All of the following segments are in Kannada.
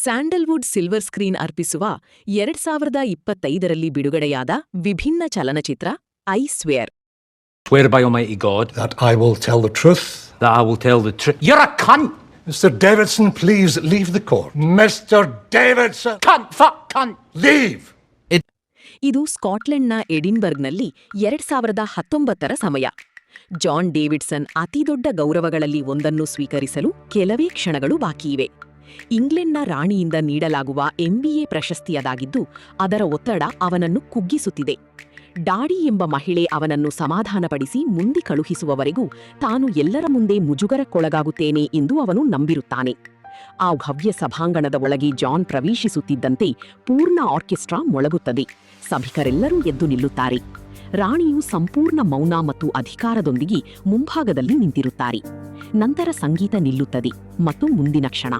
ಸ್ಯಾಂಡಲ್ವುಡ್ ಸಿಲ್ವರ್ ಸ್ಕ್ರೀನ್ ಅರ್ಪಿಸುವ 2025ರಲ್ಲಿ ಬಿಡುಗಡೆಯಾದ ವಿಭಿನ್ನ ಚಲನಚಿತ್ರ I square. Swear by Almighty God that I will tell the truth. that I will tell the truth. You're a cunt! Mr. Davidson, please leave the court. Mr. Davidson! Cunt! Fuck cunt! Leave! ಇದು ಸ್ಕಾಟ್ಲೆಂಡ್ನ ಎಡಿನ್ಬರ್ಗ್ನಲ್ಲಿ 2019ರ ಸಮಯ. ಜಾನ್ ಡೇವಿಡ್ಸನ್ ಅತಿದೊಡ್ಡ ಗೌರವಗಳಲ್ಲಿ ಒಂದನ್ನು ಸ್ವೀಕರಿಸಲು ಕೆಲವೇ ಕ್ಷಣಗಳು ಬಾಕಿಯಿವೆ. ಇಂಗ್ಲೆಂಡ್ನ ರಾಣಿಯಿಂದ ನೀಡಲಾಗುವ MBA ಪ್ರಶಸ್ತಿಯದಾಗಿದ್ದು, ಅದರ ಒತ್ತಡ ಅವನನ್ನು ಕುಗ್ಗಿಸುತ್ತಿದೆ. ಡಾಡಿ ಎಂಬ ಮಹಿಳೆ ಅವನನ್ನು ಸಮಾಧಾನಪಡಿಸಿ ಮುಂದೆ ಕಳುಹಿಸುವವರೆಗೂ ತಾನು ಎಲ್ಲರ ಮುಂದೆ ಮುಜುಗರಕ್ಕೊಳಗಾಗುತ್ತೇನೆ ಎಂದು ಅವನು ನಂಬಿರುತ್ತಾನೆ. ಆ ಭವ್ಯ ಸಭಾಂಗಣದ ಒಳಗೆ ಜಾನ್ ಪ್ರವೇಶಿಸುತ್ತಿದ್ದಂತೆ ಪೂರ್ಣ ಆರ್ಕೆಸ್ಟ್ರಾ ಮೊಳಗುತ್ತದೆ. ಸಭಿಕರೆಲ್ಲರೂ ಎದ್ದು ನಿಲ್ಲುತ್ತಾರೆ. ರಾಣಿಯು ಸಂಪೂರ್ಣ ಮೌನ ಮತ್ತು ಅಧಿಕಾರದೊಂದಿಗೆ ಮುಂಭಾಗದಲ್ಲಿ ನಿಂತಿರುತ್ತಾರೆ. ನಂತರ ಸಂಗೀತ ನಿಲ್ಲುತ್ತದೆ ಮತ್ತು ಮುಂದಿನ ಕ್ಷಣ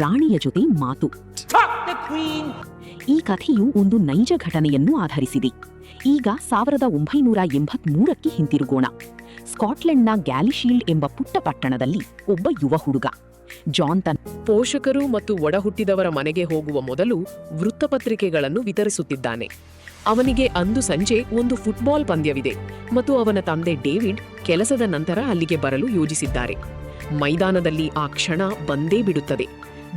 ರಾಣಿಯ ಜೊತೆ ಮಾತು. ಈ ಕಥೆಯು ಒಂದು ನೈಜ ಘಟನೆಯನ್ನು ಆಧರಿಸಿದೆ. ಈಗ 1983ಕ್ಕೆ ಹಿಂತಿರುಗೋಣ. ಸ್ಕಾಟ್ಲೆಂಡ್ನ ಗ್ಯಾಲಿಶೀಲ್ಡ್ ಎಂಬ ಪುಟ್ಟ ಪಟ್ಟಣದಲ್ಲಿ ಒಬ್ಬ ಯುವ ಹುಡುಗ ಜಾನ್ ತನ್ನ ಪೋಷಕರು ಮತ್ತು ಒಡಹುಟ್ಟಿದವರ ಮನೆಗೆ ಹೋಗುವ ಮೊದಲು ವೃತ್ತಪತ್ರಿಕೆಗಳನ್ನು ವಿತರಿಸುತ್ತಿದ್ದಾನೆ. ಅವನಿಗೆ ಅಂದು ಸಂಜೆ ಒಂದು ಫುಟ್ಬಾಲ್ ಪಂದ್ಯವಿದೆ ಮತ್ತು ಅವನ ತಂದೆ ಡೇವಿಡ್ ಕೆಲಸದ ನಂತರ ಅಲ್ಲಿಗೆ ಬರಲು ಯೋಜಿಸಿದ್ದಾರೆ. ಮೈದಾನದಲ್ಲಿ ಆ ಕ್ಷಣ ಬಂದೇ ಬಿಡುತ್ತದೆ.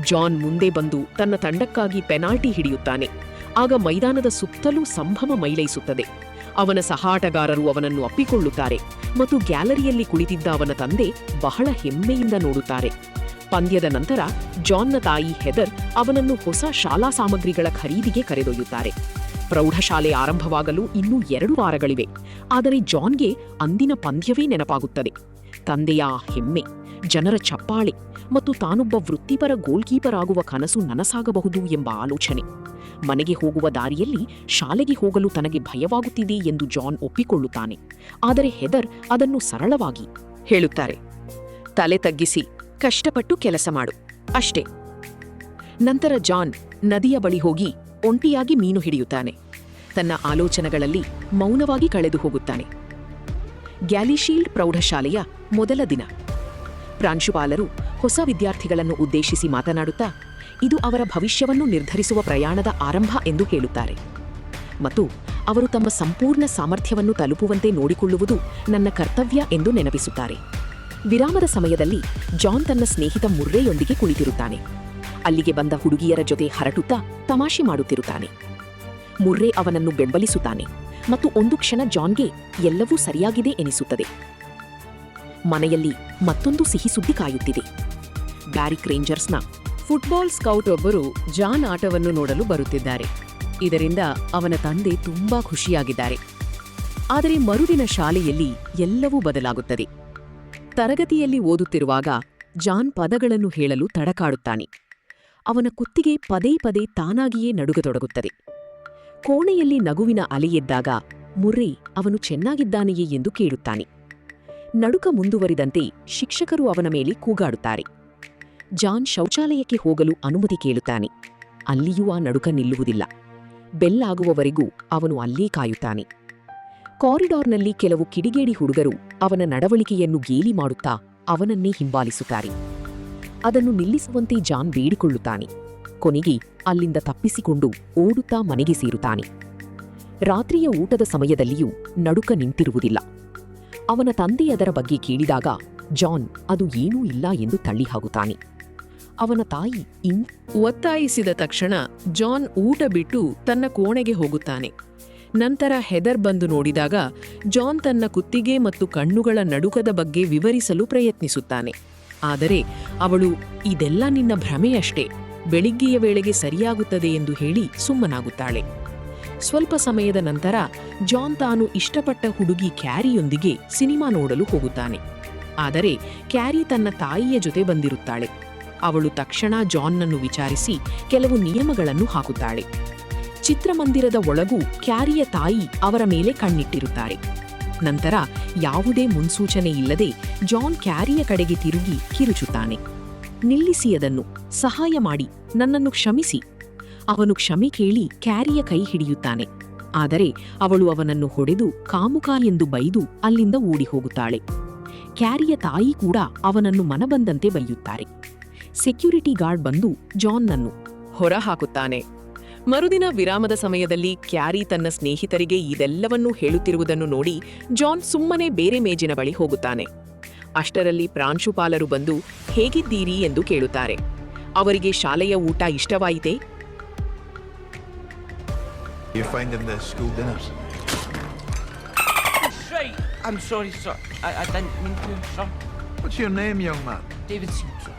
ಜಾನ್ ಮುಂದೆ ಬಂದು ತನ್ನ ತಂಡಕ್ಕಾಗಿ ಪೆನಾಲ್ಟಿ ಹಿಡಿಯುತ್ತಾನೆ. ಆಗ ಮೈದಾನದ ಸುತ್ತಲೂ ಸಂಭ್ರಮ ಮೈಲೈಸುತ್ತದೆ. ಅವನ ಸಹಾಟಗಾರರು ಅವನನ್ನು ಅಪ್ಪಿಕೊಳ್ಳುತ್ತಾರೆ ಮತ್ತು ಗ್ಯಾಲರಿಯಲ್ಲಿ ಕುಳಿತಿದ್ದ ಅವನ ತಂದೆ ಬಹಳ ಹೆಮ್ಮೆಯಿಂದ ನೋಡುತ್ತಾರೆ. ಪಂದ್ಯದ ನಂತರ ಜಾನ್ನ ತಾಯಿ ಹೆದರ್ ಅವನನ್ನು ಹೊಸ ಶಾಲಾ ಸಾಮಗ್ರಿಗಳ ಖರೀದಿಗೆ ಕರೆದೊಯ್ಯುತ್ತಾರೆ. ಪ್ರೌಢಶಾಲೆ ಆರಂಭವಾಗಲು ಇನ್ನೂ 2 ವಾರಗಳಿವೆ. ಆದರೆ ಜಾನ್ಗೆ ಅಂದಿನ ಪಂದ್ಯವೇ ನೆನಪಾಗುತ್ತದೆ. ತಂದೆಯ ಹೆಮ್ಮೆ, ಜನರ ಚಪ್ಪಾಳೆ ಮತ್ತು ತಾನೊಬ್ಬ ವೃತ್ತಿಪರ ಗೋಲ್ಕೀಪರ್ ಆಗುವ ಕನಸು ನನಸಾಗಬಹುದು ಎಂಬ ಆಲೋಚನೆ. ಮನೆಗೆ ಹೋಗುವ ದಾರಿಯಲ್ಲಿ ಶಾಲೆಗೆ ಹೋಗಲು ತನಗೆ ಭಯವಾಗುತ್ತಿದೆ ಎಂದು ಜಾನ್ ಒಪ್ಪಿಕೊಳ್ಳುತ್ತಾನೆ. ಆದರೆ ಹೆದರ್ ಅದನ್ನು ಸರಳವಾಗಿ ಹೇಳುತ್ತಾರೆ, ತಲೆ ತಗ್ಗಿಸಿ ಕಷ್ಟಪಟ್ಟು ಕೆಲಸ ಮಾಡು, ಅಷ್ಟೇ. ನಂತರ ಜಾನ್ ನದಿಯ ಬಳಿ ಹೋಗಿ ಒಂಟಿಯಾಗಿ ಮೀನು ಹಿಡಿಯುತ್ತಾನೆ. ತನ್ನ ಆಲೋಚನೆಗಳಲ್ಲಿ ಮೌನವಾಗಿ ಕಳೆದು ಹೋಗುತ್ತಾನೆ. ಗ್ಯಾಲಿಶೀಲ್ಡ್ ಪ್ರೌಢಶಾಲೆಯ ಮೊದಲ ದಿನ. ಪ್ರಾಂಶುಪಾಲರು ಹೊಸ ವಿದ್ಯಾರ್ಥಿಗಳನ್ನು ಉದ್ದೇಶಿಸಿ ಮಾತನಾಡುತ್ತಾ, ಇದು ಅವರ ಭವಿಷ್ಯವನ್ನು ನಿರ್ಧರಿಸುವ ಪ್ರಯಾಣದ ಆರಂಭ ಎಂದು ಹೇಳುತ್ತಾರೆ ಮತ್ತು ಅವರು ತಮ್ಮ ಸಂಪೂರ್ಣ ಸಾಮರ್ಥ್ಯವನ್ನು ತಲುಪುವಂತೆ ನೋಡಿಕೊಳ್ಳುವುದು ನನ್ನ ಕರ್ತವ್ಯ ಎಂದು ನೆನಪಿಸುತ್ತಾರೆ. ವಿರಾಮದ ಸಮಯದಲ್ಲಿ ಜಾನ್ ತನ್ನ ಸ್ನೇಹಿತ ಮುರ್ರೆಯೊಂದಿಗೆ ಕುಳಿತಿರುತ್ತಾನೆ. ಅಲ್ಲಿಗೆ ಬಂದ ಹುಡುಗಿಯರ ಜೊತೆ ಹರಟುತ್ತಾ ತಮಾಷೆ ಮಾಡುತ್ತಿರುತ್ತಾನೆ. ಮುರ್ರೆ ಅವನನ್ನು ಬೆಂಬಲಿಸುತ್ತಾನೆ ಮತ್ತು ಒಂದು ಕ್ಷಣ ಜಾನ್ಗೆ ಎಲ್ಲವೂ ಸರಿಯಾಗಿದೆ ಎನಿಸುತ್ತದೆ. ಮನೆಯಲ್ಲಿ ಮತ್ತೊಂದು ಸಿಹಿ ಸುದ್ದಿ ಕಾಯುತ್ತಿದೆ. ಬ್ಯಾರಿಕ್ ರೇಂಜರ್ಸ್ನ ಫುಟ್ಬಾಲ್ ಸ್ಕೌಟ್ ಒಬ್ಬರು ಜಾನ್ ಆಟವನ್ನು ನೋಡಲು ಬರುತ್ತಿದ್ದಾರೆ. ಇದರಿಂದ ಅವನ ತಂದೆ ತುಂಬಾ ಖುಷಿಯಾಗಿದ್ದಾರೆ. ಆದರೆ ಮರುದಿನ ಶಾಲೆಯಲ್ಲಿ ಎಲ್ಲವೂ ಬದಲಾಗುತ್ತದೆ. ತರಗತಿಯಲ್ಲಿ ಓದುತ್ತಿರುವಾಗ ಜಾನ್ ಪದಗಳನ್ನು ಹೇಳಲು ತಡಕಾಡುತ್ತಾನೆ. ಅವನ ಕುತ್ತಿಗೆ ಪದೇ ಪದೇ ತಾನಾಗಿಯೇ ನಡುಗತೊಡಗುತ್ತದೆ. ಕೋಣೆಯಲ್ಲಿ ನಗುವಿನ ಅಲೆಯೆದ್ದಾಗ ಮುರ್ರೆ ಅವನು ಚೆನ್ನಾಗಿದ್ದಾನೆಯೇ ಎಂದು ಕೇಳುತ್ತಾನೆ. ನಡುಕ ಮುಂದುವರಿದಂತೆ ಶಿಕ್ಷಕರು ಅವನ ಮೇಲೆ ಕೂಗಾಡುತ್ತಾರೆ. ಜಾನ್ ಶೌಚಾಲಯಕ್ಕೆ ಹೋಗಲು ಅನುಮತಿ ಕೇಳುತ್ತಾನೆ. ಅಲ್ಲಿಯೂ ಆ ನಡುಕ ನಿಲ್ಲುವುದಿಲ್ಲ. ಬೆಲ್ಲಾಗುವವರೆಗೂ ಅವನು ಅಲ್ಲೇ ಕಾಯುತ್ತಾನೆ. ಕಾರಿಡಾರ್ನಲ್ಲಿ ಕೆಲವು ಕಿಡಿಗೇಡಿ ಹುಡುಗರು ಅವನ ನಡವಳಿಕೆಯನ್ನು ಗೇಲಿ ಮಾಡುತ್ತಾ ಅವನನ್ನೇ ಹಿಂಬಾಲಿಸುತ್ತಾರೆ. ಅದನ್ನು ನಿಲ್ಲಿಸುವಂತೆ ಜಾನ್ ಬೇಡಿಕೊಳ್ಳುತ್ತಾನೆ. ಕೊನೆಗೆ ಅಲ್ಲಿಂದ ತಪ್ಪಿಸಿಕೊಂಡು ಓಡುತ್ತಾ ಮನೆಗೆ ಸೇರುತ್ತಾನೆ. ರಾತ್ರಿಯ ಊಟದ ಸಮಯದಲ್ಲಿಯೂ ನಡುಕ ನಿಂತಿರುವುದಿಲ್ಲ. ಅವನ ತಂದೆ ಅದರ ಬಗ್ಗೆ ಕೇಳಿದಾಗ ಜಾನ್ ಅದು ಏನೂ ಇಲ್ಲ ಎಂದು ತಳ್ಳಿಹಾಗುತ್ತಾನೆ. ಅವನ ತಾಯಿ ಒತ್ತಾಯಿಸಿದ ತಕ್ಷಣ ಜಾನ್ ಊಟ ಬಿಟ್ಟು ತನ್ನ ಕೋಣೆಗೆ ಹೋಗುತ್ತಾನೆ. ನಂತರ ಹೆದರ್ ಬಂದು ನೋಡಿದಾಗ ಜಾನ್ ತನ್ನ ಕುತ್ತಿಗೆ ಮತ್ತು ಕಣ್ಣುಗಳ ನಡುಕದ ಬಗ್ಗೆ ವಿವರಿಸಲು ಪ್ರಯತ್ನಿಸುತ್ತಾನೆ. ಆದರೆ ಅವಳು ಇದೆಲ್ಲ ನಿನ್ನ ಭ್ರಮೆಯಷ್ಟೇ, ಬೆಳಿಗ್ಗೆಯ ವೇಳೆಗೆ ಸರಿಯಾಗುತ್ತದೆ ಎಂದು ಹೇಳಿ ಸುಮ್ಮನಾಗುತ್ತಾಳೆ. ಸ್ವಲ್ಪ ಸಮಯದ ನಂತರ ಜಾನ್ ತಾನು ಇಷ್ಟಪಟ್ಟ ಹುಡುಗಿ ಕ್ಯಾರಿಯೊಂದಿಗೆ ಸಿನಿಮಾ ನೋಡಲು ಹೋಗುತ್ತಾನೆ. ಆದರೆ ಕ್ಯಾರಿ ತನ್ನ ತಾಯಿಯ ಜೊತೆ ಬಂದಿರುತ್ತಾಳೆ. ಅವಳು ತಕ್ಷಣ ಜಾನ್ನನ್ನು ವಿಚಾರಿಸಿ ಕೆಲವು ನಿಯಮಗಳನ್ನು ಹಾಕುತ್ತಾಳೆ. ಚಿತ್ರಮಂದಿರದ ಒಳಗೂ ಕ್ಯಾರಿಯ ತಾಯಿ ಅವರ ಮೇಲೆ ಕಣ್ಣಿಟ್ಟಿರುತ್ತಾರೆ. ನಂತರ ಯಾವುದೇ ಮುನ್ಸೂಚನೆ ಇಲ್ಲದೆ ಜಾನ್ ಕ್ಯಾರಿಯ ಕಡೆಗೆ ತಿರುಗಿ ಕಿರುಚುತ್ತಾನೆ. ನಿಲ್ಲಿಸಿ, ಅದನ್ನು ಸಹಾಯ ಮಾಡಿ, ನನ್ನನ್ನು ಕ್ಷಮಿಸಿ. ಅವನು ಕ್ಷಮೆ ಕೇಳಿ ಕ್ಯಾರಿಯ ಕೈ ಹಿಡಿಯುತ್ತಾನೆ. ಆದರೆ ಅವಳು ಅವನನ್ನು ಹೊಡೆದು ಕಾಮುಕ ಎಂದು ಬೈದು ಅಲ್ಲಿಂದ ಓಡಿ ಹೋಗುತ್ತಾಳೆ. ಕ್ಯಾರಿಯ ತಾಯಿ ಕೂಡ ಅವನನ್ನು ಮನಬಂದಂತೆ ಬೈಯುತ್ತಾರೆ. ಸೆಕ್ಯೂರಿಟಿ ಗಾರ್ಡ್ ಬಂದು ಜಾನ್ನನ್ನು ಹೊರಹಾಕುತ್ತಾನೆ. ಮರುದಿನ ವಿರಾಮದ ಸಮಯದಲ್ಲಿ ಕ್ಯಾರಿ ತನ್ನ ಸ್ನೇಹಿತರಿಗೆ ಇದೆಲ್ಲವನ್ನೂ ಹೇಳುತ್ತಿರುವುದನ್ನು ನೋಡಿ ಜಾನ್ ಸುಮ್ಮನೆ ಬೇರೆ ಮೇಜಿನ ಬಳಿ ಹೋಗುತ್ತಾನೆ. ಅಷ್ಟರಲ್ಲಿ ಪ್ರಾಂಶುಪಾಲರು ಬಂದು ಹೇಗಿದ್ದೀರಿ ಎಂದು ಕೇಳುತ್ತಾರೆ. ಅವರಿಗೆ ಶಾಲೆಯ ಊಟ ಇಷ್ಟವಾಯಿತೇ? You're finding the school dinners? Right. I'm sorry, sir. I didn't mean to, sir. What's your name, young man? Davidson, sir.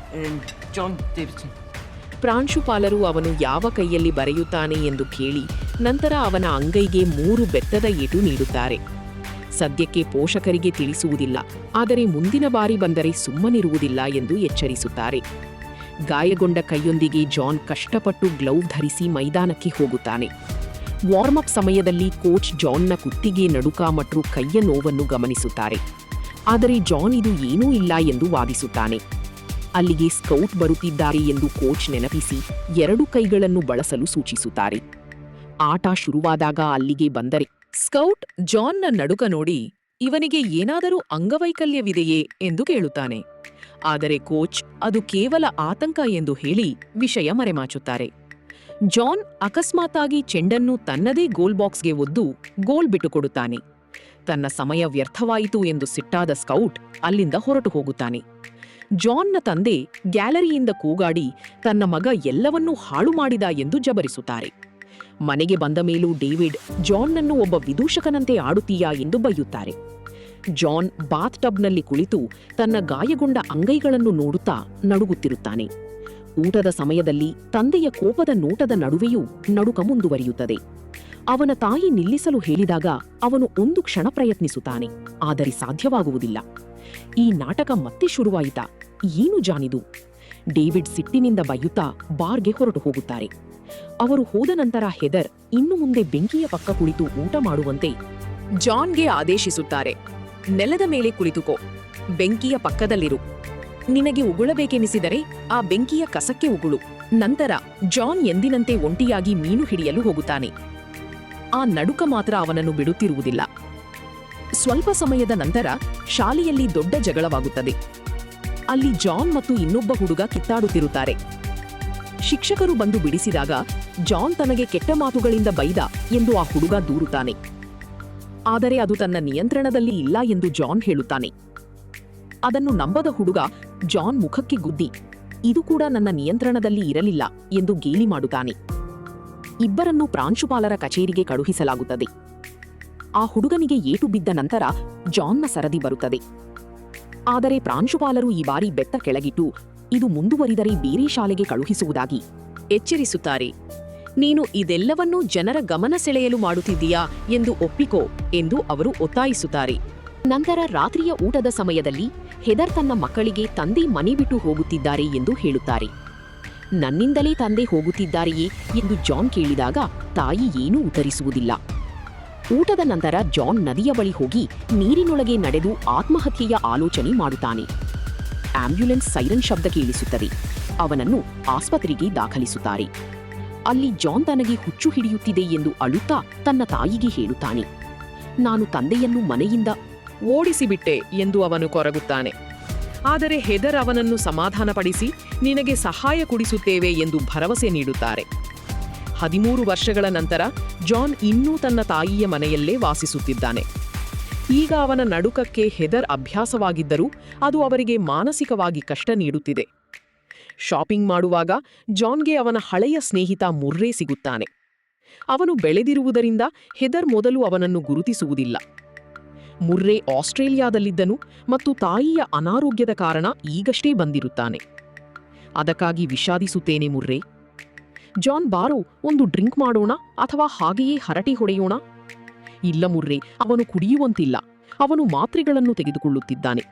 John Davidson. ಪ್ರಾಂಶುಪಾಲರು ಅವನು ಯಾವ ಕೈಯಲ್ಲಿ ಬರೆಯುತ್ತಾನೆ ಎಂದು ಕೇಳಿ ನಂತರ ಅವನ ಅಂಗೈಗೆ 3 ಬೆತ್ತದ ಏಟು ನೀಡುತ್ತಾರೆ. ಸದ್ಯಕ್ಕೆ ಪೋಷಕರಿಗೆ ತಿಳಿಸುವುದಿಲ್ಲ, ಆದರೆ ಮುಂದಿನ ಬಾರಿ ಬಂದರೆ ಸುಮ್ಮನಿರುವುದಿಲ್ಲ ಎಂದು ಎಚ್ಚರಿಸುತ್ತಾರೆ. ಗಾಯಗೊಂಡ ಕೈಯೊಂದಿಗೆ ಜಾನ್ ಕಷ್ಟಪಟ್ಟು ಗ್ಲೌ ಧರಿಸಿ ಮೈದಾನಕ್ಕೆ ಹೋಗುತ್ತಾನೆ. ವಾರ್ಮ್ ಅಪ್ ಸಮಯದಲ್ಲಿ ಕೋಚ್ ಜಾನ್ನ ಕುತ್ತಿಗೆ ನಡುಕ ಮತ್ತು ಕೈಯ ನೋವನ್ನು ಗಮನಿಸುತ್ತಾರೆ. ಆದರೆ ಜಾನ್ ಇದು ಏನೂ ಇಲ್ಲ ಎಂದು ವಾದಿಸುತ್ತಾನೆ. ಅಲ್ಲಿಗೆ ಸ್ಕೌಟ್ ಬರುತ್ತಿದ್ದಾರೆ ಎಂದು ಕೋಚ್ ನೆನಪಿಸಿ 2 ಕೈಗಳನ್ನು ಬಳಸಲು ಸೂಚಿಸುತ್ತಾರೆ. ಆಟ ಶುರುವಾದಾಗ ಅಲ್ಲಿಗೆ ಬಂದರೆ ಸ್ಕೌಟ್ ಜಾನ್ನ ನಡುಕ ನೋಡಿ ಇವನಿಗೆ ಏನಾದರೂ ಅಂಗವೈಕಲ್ಯವಿದೆಯೇ ಎಂದು ಕೇಳುತ್ತಾನೆ. ಆದರೆ ಕೋಚ್ ಅದು ಕೇವಲ ಆತಂಕ ಎಂದು ಹೇಳಿ ವಿಷಯ ಮರೆಮಾಚುತ್ತಾರೆ. ಜಾನ್ ಅಕಸ್ಮಾತಾಗಿ ಚೆಂಡನ್ನು ತನ್ನದೇ ಗೋಲ್ ಬಾಕ್ಸ್ಗೆ ಒದ್ದು ಗೋಲ್ ಬಿಟ್ಟುಕೊಡುತ್ತಾನೆ. ತನ್ನ ಸಮಯ ವ್ಯರ್ಥವಾಯಿತು ಎಂದು ಸಿಟ್ಟಾದ ಸ್ಕೌಟ್ ಅಲ್ಲಿಂದ ಹೊರಟು ಹೋಗುತ್ತಾನೆ. ಜಾನ್ನ ತಂದೆ ಗ್ಯಾಲರಿಯಿಂದ ಕೂಗಾಡಿ ತನ್ನ ಮಗ ಎಲ್ಲವನ್ನೂ ಹಾಳು ಮಾಡಿದ ಎಂದು ಜಬರಿಸುತ್ತಾರೆ. ಮನೆಗೆ ಬಂದ ಮೇಲೂ ಡೇವಿಡ್ ಜಾನ್ನನ್ನು ಒಬ್ಬ ವಿದೂಷಕನಂತೆ ಆಡುತ್ತೀಯಾ ಎಂದು ಬೈಯುತ್ತಾರೆ. ಜಾನ್ ಬಾತ್ ಟಬ್ನಲ್ಲಿ ಕುಳಿತು ತನ್ನ ಗಾಯಗೊಂಡ ಅಂಗೈಗಳನ್ನು ನೋಡುತ್ತಾ ನಡುಗುತ್ತಿರುತ್ತಾನೆ. ಊಟದ ಸಮಯದಲ್ಲಿ ತಂದೆಯ ಕೋಪದ ನೋಟದ ನಡುವೆಯೂ ನಡುಕ ಮುಂದುವರಿಯುತ್ತದೆ. ಅವನ ತಾಯಿ ನಿಲ್ಲಿಸಲು ಹೇಳಿದಾಗ ಅವನು ಒಂದು ಕ್ಷಣ ಪ್ರಯತ್ನಿಸುತ್ತಾನೆ, ಆದರೆ ಸಾಧ್ಯವಾಗುವುದಿಲ್ಲ. ಈ ನಾಟಕ ಮತ್ತೆ ಶುರುವಾಯಿತಾ? ಏನು ಜಾನಿದು? ಡೇವಿಡ್ ಸಿಟ್ಟಿನಿಂದ ಬೈಯುತ್ತಾ ಬಾರ್ಗೆ ಹೊರಟು ಹೋಗುತ್ತಾರೆ. ಅವರು ಹೋದ ನಂತರ ಹೆದರ್ ಇನ್ನು ಮುಂದೆ ಬೆಂಕಿಯ ಪಕ್ಕ ಕುಳಿತು ಊಟ ಮಾಡುವಂತೆ ಜಾನ್ಗೆ ಆದೇಶಿಸುತ್ತಾರೆ. ನೆಲದ ಮೇಲೆ ಕುಳಿತುಕೋ, ಬೆಂಕಿಯ ಪಕ್ಕದಲ್ಲಿರು. ನಿನಗೆ ಉಗುಳಬೇಕೆನಿಸಿದರೆ ಆ ಬೆಂಕಿಯ ಕಸಕ್ಕೆ ಉಗುಳು. ನಂತರ ಜಾನ್ ಎಂದಿನಂತೆ ಒಂಟಿಯಾಗಿ ಮೀನು ಹಿಡಿಯಲು ಹೋಗುತ್ತಾನೆ. ಆ ನಡುಕ ಮಾತ್ರ ಅವನನ್ನು ಬಿಡುತ್ತಿರುವುದಿಲ್ಲ. ಸ್ವಲ್ಪ ಸಮಯದ ನಂತರ ಶಾಲೆಯಲ್ಲಿ ದೊಡ್ಡ ಜಗಳವಾಗುತ್ತದೆ. ಅಲ್ಲಿ ಜಾನ್ ಮತ್ತು ಇನ್ನೊಬ್ಬ ಹುಡುಗ ಕಿತ್ತಾಡುತ್ತಿರುತ್ತಾರೆ. ಶಿಕ್ಷಕರು ಬಂದು ಬಿಡಿಸಿದಾಗ ಜಾನ್ ತನಗೆ ಕೆಟ್ಟ ಮಾತುಗಳಿಂದ ಬೈದ ಎಂದು ಆ ಹುಡುಗ ದೂರುತ್ತಾನೆ. ಆದರೆ ಅದು ತನ್ನ ನಿಯಂತ್ರಣದಲ್ಲಿ ಇಲ್ಲ ಎಂದು ಜಾನ್ ಹೇಳುತ್ತಾನೆ. ಅದನ್ನು ನಂಬದ ಹುಡುಗ ಜಾನ್ ಮುಖಕ್ಕೆ ಗುದ್ದಿ ಇದು ಕೂಡ ನನ್ನ ನಿಯಂತ್ರಣದಲ್ಲಿ ಇರಲಿಲ್ಲ ಎಂದು ಗೇಲಿ ಮಾಡುತ್ತಾನೆ. ಇಬ್ಬರನ್ನೂ ಪ್ರಾಂಶುಪಾಲರ ಕಚೇರಿಗೆ ಕಳುಹಿಸಲಾಗುತ್ತದೆ. ಆ ಹುಡುಗನಿಗೆ ಏಟು ಬಿದ್ದ ನಂತರ ಜಾನ್ನ ಸರದಿ ಬರುತ್ತದೆ. ಆದರೆ ಪ್ರಾಂಶುಪಾಲರು ಈ ಬಾರಿ ಬೆತ್ತ ಕೆಳಗಿಟ್ಟು ಇದು ಮುಂದುವರಿದರೆ ಬೇರೆ ಶಾಲೆಗೆ ಕಳುಹಿಸುವುದಾಗಿ ಎಚ್ಚರಿಸುತ್ತಾರೆ. ನೀನು ಇದೆಲ್ಲವನ್ನೂ ಜನರ ಗಮನ ಸೆಳೆಯಲು ಮಾಡುತ್ತಿದ್ದೀಯಾ ಎಂದು ಒಪ್ಪಿಕೋ ಎಂದು ಅವರು ಒತ್ತಾಯಿಸುತ್ತಾರೆ. ನಂತರ ರಾತ್ರಿಯ ಊಟದ ಸಮಯದಲ್ಲಿ ಹೆದರ್ ತನ್ನ ಮಕ್ಕಳಿಗೆ ತಂದೆ ಮನೆ ಬಿಟ್ಟು ಹೋಗುತ್ತಿದ್ದಾರೆ ಎಂದು ಹೇಳುತ್ತಾರೆ. ನನ್ನಿಂದಲೇ ತಂದೆ ಹೋಗುತ್ತಿದ್ದಾರೆಯೇ ಎಂದು ಜಾನ್ ಕೇಳಿದಾಗ ತಾಯಿ ಏನೂ ಉತ್ತರಿಸುವುದಿಲ್ಲ. ಊಟದ ನಂತರ ಜಾನ್ ನದಿಯ ಬಳಿ ಹೋಗಿ ನೀರಿನೊಳಗೆ ನಡೆದು ಆತ್ಮಹತ್ಯೆಯ ಆಲೋಚನೆ ಮಾಡುತ್ತಾನೆ. ಆಂಬ್ಯುಲೆನ್ಸ್ ಸೈರನ್ ಶಬ್ದ ಕೇಳಿಸುತ್ತದೆ. ಅವನನ್ನು ಆಸ್ಪತ್ರೆಗೆ ದಾಖಲಿಸುತ್ತಾರೆ. ಅಲ್ಲಿ ಜಾನ್ ತನಗೆ ಹುಚ್ಚು ಹಿಡಿಯುತ್ತಿದೆ ಎಂದು ಅಳುತ್ತಾ ತನ್ನ ತಾಯಿಗೆ ಹೇಳುತ್ತಾನೆ. ನಾನು ತಂದೆಯನ್ನು ಮನೆಯಿಂದ ಓಡಿಸಿಬಿಟ್ಟೆ ಎಂದು ಅವನು ಕೊರಗುತ್ತಾನೆ. ಆದರೆ ಹೆದರ್ ಅವನನ್ನು ಸಮಾಧಾನಪಡಿಸಿ ನಿನಗೆ ಸಹಾಯ ಕೊಡಿಸುತ್ತೇವೆ ಎಂದು ಭರವಸೆ ನೀಡುತ್ತಾರೆ. 13 ವರ್ಷಗಳ ನಂತರ ಜಾನ್ ಇನ್ನೂ ತನ್ನ ತಾಯಿಯ ಮನೆಯಲ್ಲೇ ವಾಸಿಸುತ್ತಿದ್ದಾನೆ. ಈಗ ಅವನ ನಡುಕಕ್ಕೆ ಹೆದರ್ ಅಭ್ಯಾಸವಾಗಿದ್ದರೂ ಅದು ಅವರಿಗೆ ಮಾನಸಿಕವಾಗಿ ಕಷ್ಟ ನೀಡುತ್ತಿದೆ. ಶಾಪಿಂಗ್ ಮಾಡುವಾಗ ಜಾನ್ಗೆ ಅವನ ಹಳೆಯ ಸ್ನೇಹಿತ ಮುರ್ರೆ ಸಿಗುತ್ತಾನೆ. ಅವನು ಬೆಳೆದಿರುವುದರಿಂದ ಹೆದರ್ ಮೊದಲು ಅವನನ್ನು ಗುರುತಿಸುವುದಿಲ್ಲ. ಮುರ್ರೆ ಆಸ್ಟ್ರೇಲಿಯಾದಲ್ಲಿದ್ದನು ಮತ್ತು ತಾಯಿಯ ಅನಾರೋಗ್ಯದ ಕಾರಣ ಈಗಷ್ಟೇ ಬಂದಿರುತ್ತಾನೆ. ಅದಕ್ಕಾಗಿ ವಿಷಾದಿಸುತ್ತೇನೆ ಮುರ್ರೆ. ಜಾನ್, ಬಾರೋ, ಒಂದು ಡ್ರಿಂಕ್ ಮಾಡೋಣ ಅಥವಾ ಹಾಗೆಯೇ ಹರಟೆ ಹೊಡೆಯೋಣ? ಇಲ್ಲ ಮುರ್ರೆ, ಅವನು ಕುಡಿಯುವಂತಿಲ್ಲ. ಅವನು ಮಾತ್ರೆಗಳನ್ನು ತೆಗೆದುಕೊಳ್ಳುತ್ತಿದ್ದಾನೆ.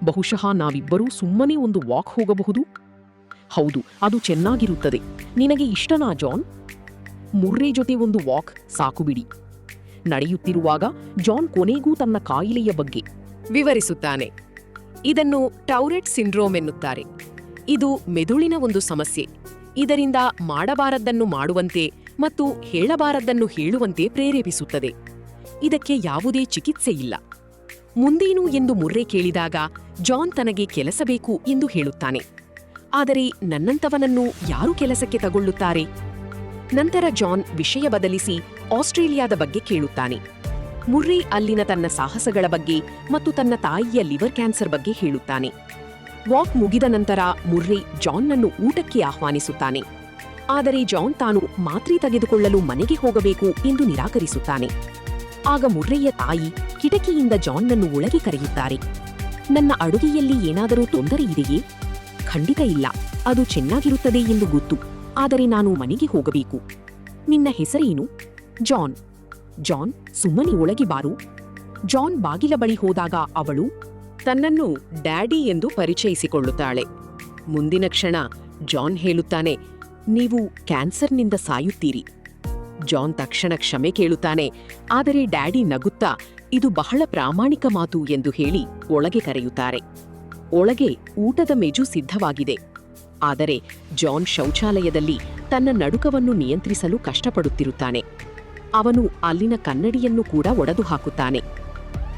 ಬಹುಶಃ ನಾವಿಬ್ಬರೂ ಸುಮ್ಮನೆ ಒಂದು ವಾಕ್ ಹೋಗಬಹುದು. ಹೌದು, ಅದು ಚೆನ್ನಾಗಿರುತ್ತದೆ. ನಿನಗೆ ಇಷ್ಟನಾ ಜಾನ್? ಮುರ್ರೆ ಜೊತೆ ಒಂದು ವಾಕ್ ಸಾಕು ಬಿಡಿ. ನಡೆಯುತ್ತಿರುವಾಗ ಜಾನ್ ಕೊನೆಗೂ ತನ್ನ ಕಾಯಿಲೆಯ ಬಗ್ಗೆ ವಿವರಿಸುತ್ತಾನೆ. ಇದನ್ನು ಟೌರೆಟ್ ಸಿಂಡ್ರೋಮ್ ಎನ್ನುತ್ತಾರೆ. ಇದು ಮೆದುಳಿನ ಒಂದು ಸಮಸ್ಯೆ. ಇದರಿಂದ ಮಾಡಬಾರದ್ದನ್ನು ಮಾಡುವಂತೆ ಮತ್ತು ಹೇಳಬಾರದ್ದನ್ನು ಹೇಳುವಂತೆ ಪ್ರೇರೇಪಿಸುತ್ತದೆ. ಇದಕ್ಕೆ ಯಾವುದೇ ಚಿಕಿತ್ಸೆ ಇಲ್ಲ. ಮುಂದೇನು ಎಂದು ಮುರ್ರೆ ಕೇಳಿದಾಗ ಜಾನ್ ತನಗೆ ಕೆಲಸ ಬೇಕು ಎಂದು ಹೇಳುತ್ತಾನೆ. ಆದರೆ ನನ್ನಂತವನನ್ನು ಯಾರು ಕೆಲಸಕ್ಕೆ ತಗೊಳ್ಳುತ್ತಾರೆ? ನಂತರ ಜಾನ್ ವಿಷಯ ಬದಲಿಸಿ ಆಸ್ಟ್ರೇಲಿಯಾದ ಬಗ್ಗೆ ಕೇಳುತ್ತಾನೆ. ಮುರ್ರೆ ಅಲ್ಲಿನ ತನ್ನ ಸಾಹಸಗಳ ಬಗ್ಗೆ ಮತ್ತು ತನ್ನ ತಾಯಿಯ ಲಿವರ್ ಕ್ಯಾನ್ಸರ್ ಬಗ್ಗೆ ಹೇಳುತ್ತಾನೆ. ವಾಕ್ ಮುಗಿದ ನಂತರ ಮುರ್ರೆ ಜಾನ್ನನ್ನು ಊಟಕ್ಕೆ ಆಹ್ವಾನಿಸುತ್ತಾನೆ. ಆದರೆ ಜಾನ್ ತಾನು ಮಾತ್ರೆ ತೆಗೆದುಕೊಳ್ಳಲು ಮನೆಗೆ ಹೋಗಬೇಕು ಎಂದು ನಿರಾಕರಿಸುತ್ತಾನೆ. ಆಗ ಮುರ್ರೆಯ ತಾಯಿ ಕಿಟಕಿಯಿಂದ ಜಾನ್ನನ್ನು ಒಳಗೆ ಕರೆಯುತ್ತಾರೆ. ನನ್ನ ಅಡುಗೆಯಲ್ಲಿ ಏನಾದರೂ ತೊಂದರೆ ಇದೆಯೇ? ಖಂಡಿತ ಇಲ್ಲ, ಅದು ಚೆನ್ನಾಗಿರುತ್ತದೆ ಎಂದು ಗೊತ್ತು. ಆದರೆ ನಾನು ಮನೆಗೆ ಹೋಗಬೇಕು. ನಿನ್ನ ಹೆಸರೇನು? ಜಾನ್. ಜಾನ್, ಸುಮ್ಮನೆ ಒಳಗೆ ಬಾರು. ಜಾನ್ ಬಾಗಿಲ ಬಳಿ ಹೋದಾಗ ಅವಳು ತನ್ನನ್ನು ಡ್ಯಾಡಿ ಎಂದು ಪರಿಚಯಿಸಿಕೊಳ್ಳುತ್ತಾಳೆ. ಮುಂದಿನ ಕ್ಷಣ ಜಾನ್ ಹೇಳುತ್ತಾನೆ, ನೀವು ಕ್ಯಾನ್ಸರ್ನಿಂದ ಸಾಯುತ್ತೀರಿ. ಜಾನ್ ತಕ್ಷಣ ಕ್ಷಮೆ ಕೇಳುತ್ತಾನೆ. ಆದರೆ ಡ್ಯಾಡಿ ನಗುತ್ತಾ ಇದು ಬಹಳ ಪ್ರಾಮಾಣಿಕ ಮಾತು ಎಂದು ಹೇಳಿ ಒಳಗೆ ಕರೆಯುತ್ತಾರೆ. ಒಳಗೆ ಊಟದ ಮೇಜು ಸಿದ್ಧವಾಗಿದೆ. ಆದರೆ ಜಾನ್ ಶೌಚಾಲಯದಲ್ಲಿ ತನ್ನ ನಡುಕವನ್ನು ನಿಯಂತ್ರಿಸಲು ಕಷ್ಟಪಡುತ್ತಿರುತ್ತಾನೆ. ಅವನು ಅಲ್ಲಿನ ಕನ್ನಡಿಯನ್ನು ಕೂಡ ಒಡೆದು ಹಾಕುತ್ತಾನೆ.